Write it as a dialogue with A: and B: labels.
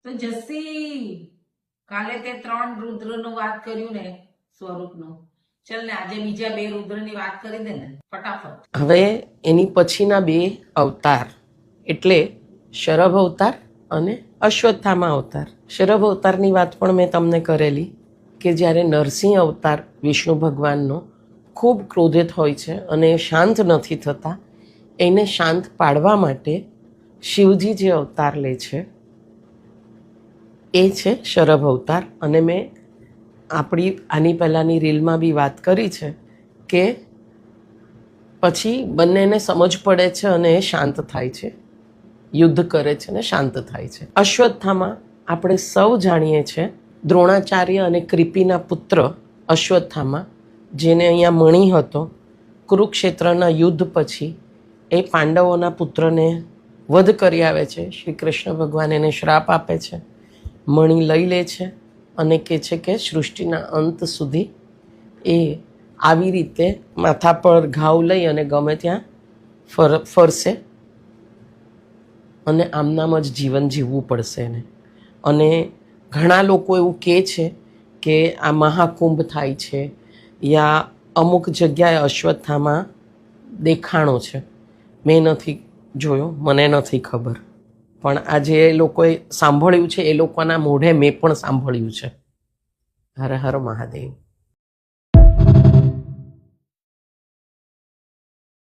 A: તો જસી કાલે તે 3 રુદ્રનું વાત કર્યું ને સ્વરૂપનું, ચલ ને આજે બીજા 2 રુદ્રની વાત કરી દે ને ફટાફટ.
B: હવે એની પછીના 2 અવતાર એટલે શરભ અવતાર અને અશ્વત્થામા અવતાર. શરભ અવતારની વાત પણ મેં તમને કરેલી કે જ્યારે નરસિંહ અવતાર વિષ્ણુ ભગવાનનો ખૂબ ક્રોધિત હોય છે અને શાંત નથી થતા, એને શાંત પાડવા માટે શિવજી જે અવતાર લે છે એ છે શરભ અવતાર. અને મેં આપણી આની પહેલાંની રીલમાં બી વાત કરી છે કે પછી બંનેને સમજ પડે છે અને એ શાંત થાય છે, યુદ્ધ કરે છે ને શાંત થાય છે. અશ્વત્થામા આપણે સૌ જાણીએ છીએ દ્રોણાચાર્ય અને કૃપિના પુત્ર અશ્વત્થામા, જેને અહીંયા મણિ હતો. કુરુક્ષેત્રના યુદ્ધ પછી એ પાંડવોના પુત્રને વધ કરી આવે છે. શ્રી કૃષ્ણ ભગવાન એને શ્રાપ આપે છે, મણિ લઈ લે છે અને કહે છે કે સૃષ્ટિના અંત સુધી એ આવી રીતે માથા પર ઘાવ લઈ અને ગમે ત્યાં ફરશે અને આમનામ જ જીવન જીવવું પડશે એને. અને ઘણા લોકો એવું કહે છે કે આ મહાકુંભ થાય છે યા અમુક જગ્યાએ અશ્વત્થામા દેખાણો છે. મેં નથી જોયો, મને નથી ખબર, પણ આ જે લોકોએ સાંભળ્યું છે એ લોકોના મોઢે મેં પણ સાંભળ્યું છે. હર હર મહાદેવ.